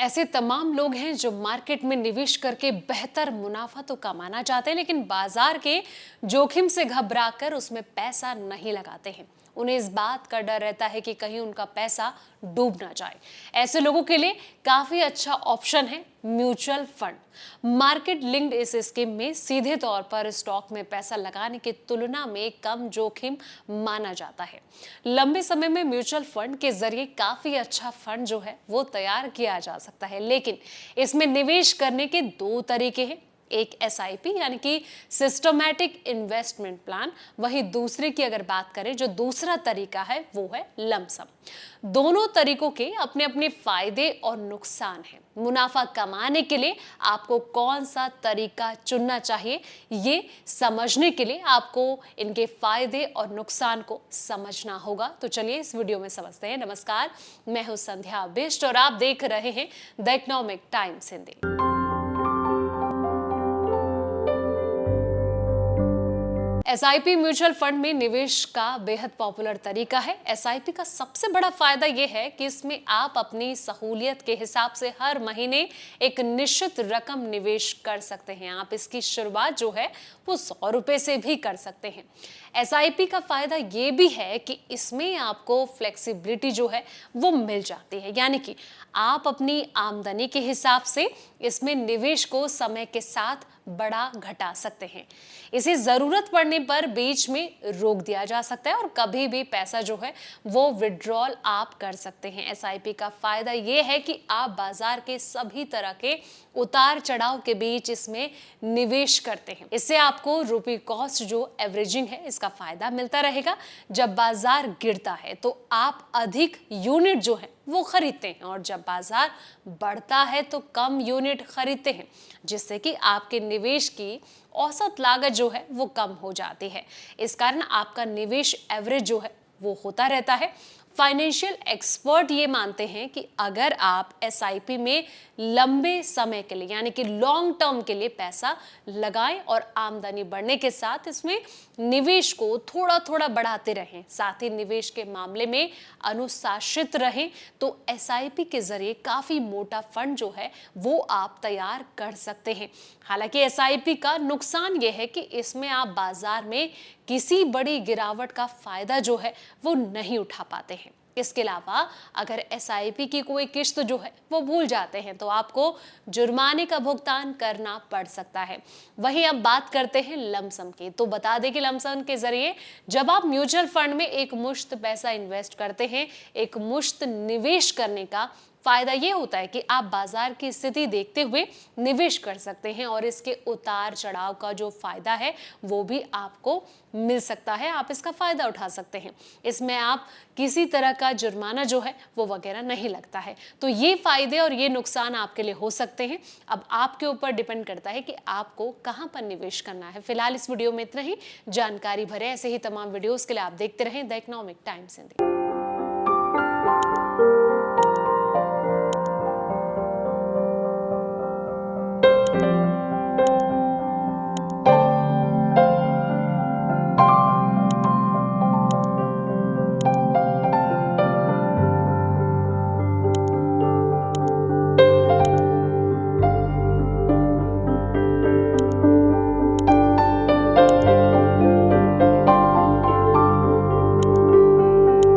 ऐसे तमाम लोग हैं जो मार्केट में निवेश करके बेहतर मुनाफा तो कमाना चाहते हैं, लेकिन बाजार के जोखिम से घबराकर उसमें पैसा नहीं लगाते हैं। उन्हें इस बात का डर रहता है कि कहीं उनका पैसा डूब ना जाए। ऐसे लोगों के लिए काफी अच्छा ऑप्शन है म्यूचुअल फंड। मार्केट लिंक्ड इस स्कीम में सीधे तौर पर स्टॉक में पैसा लगाने की तुलना में कम जोखिम माना जाता है। लंबे समय में म्यूचुअल फंड के जरिए काफी अच्छा फंड जो है वो तैयार किया जा सकता है, लेकिन इसमें निवेश करने के दो तरीके हैं। एक एसआईपी यानी कि सिस्टमैटिक इन्वेस्टमेंट प्लान, वही दूसरे की अगर बात करें जो दूसरा तरीका है वो है लमसम। दोनों तरीकों के अपने अपने फायदे और नुकसान हैं। मुनाफा कमाने के लिए आपको कौन सा तरीका चुनना चाहिए, ये समझने के लिए आपको इनके फायदे और नुकसान को समझना होगा। तो चलिए इस वीडियो में समझते हैं। नमस्कार, मैं हूं संध्या बिष्ट और आप देख रहे हैं the economic times Hindi. SIP mutual fund में निवेश का बेहद पॉपुलर तरीका है। एसआईपी का सबसे बड़ा फायदा यह है कि इसमें आप अपनी सहूलियत के हिसाब से हर महीने एक निश्चित रकम निवेश कर सकते हैं। आप इसकी शुरुआत जो है वो 100 रुपए से भी कर सकते हैं। एसआईपी का फायदा ये भी है कि इसमें आपको फ्लेक्सिबिलिटी जो है वो मिल जाती है, यानी कि आप अपनी आमदनी के हिसाब से इसमें निवेश को समय के साथ बढ़ा घटा सकते हैं। इसे जरूरत पड़ने पर बीच में रोक दिया जा सकता है और कभी भी पैसा जो है वो विड्रॉल आप कर सकते हैं। एसआईपी का फायदा ये है कि आप बाजार के सभी तरह के उतार चढ़ाव के बीच इसमें निवेश करते हैं। इससे आपको रुपी कॉस्ट जो एवरेजिंग है इसका फायदा मिलता रहेगा। जब बाजार गिरता है तो आप अधिक यूनिट जो है वो खरीदते हैं और जब बाजार बढ़ता है तो कम यूनिट खरीदते हैं, जिससे कि आपके निवेश की औसत लागत जो है वो कम हो जाती है। इस कारण आपका निवेश एवरेज जो है वो होता रहता है। फाइनेंशियल एक्सपर्ट ये मानते हैं कि अगर आप एसआईपी में लंबे समय के लिए यानी कि लॉन्ग टर्म के लिए पैसा लगाएं और आमदनी बढ़ने के साथ इसमें निवेश को थोड़ा थोड़ा बढ़ाते रहें, साथ ही निवेश के मामले में अनुशासित रहें, तो एसआईपी के जरिए काफी मोटा फंड जो है वो आप तैयार कर सकते हैं। हालांकि एसआईपी का नुकसान यह है कि इसमें आप बाजार में किसी बड़ी गिरावट का फायदा जो है वो नहीं उठा पाते हैं। इसके अलावा अगर एसआईपी की कोई किश्त जो है वो भूल जाते हैं तो आपको जुर्माने का भुगतान करना पड़ सकता है। वहीं अब बात करते हैं लमसम की। तो बता दें कि लमसम के जरिए जब आप म्यूचुअल फंड में एक मुश्त पैसा इन्वेस्ट करते हैं, एक मुश्त निवेश करने का फायदा ये होता है कि आप बाजार की स्थिति देखते हुए निवेश कर सकते हैं और इसके उतार चढ़ाव का जो फायदा है वो भी आपको मिल सकता है। आप इसका फायदा उठा सकते हैं। इसमें आप किसी तरह का जुर्माना जो है वो वगैरह नहीं लगता है। तो ये फायदे और ये नुकसान आपके लिए हो सकते हैं। अब आपके ऊपर डिपेंड करता है कि आपको कहां पर निवेश करना है। फिलहाल इस वीडियो में इतना ही। जानकारी भरे ऐसे ही तमाम वीडियोस के लिए आप देखते रहें द इकोनॉमिक टाइम्स हिंदी।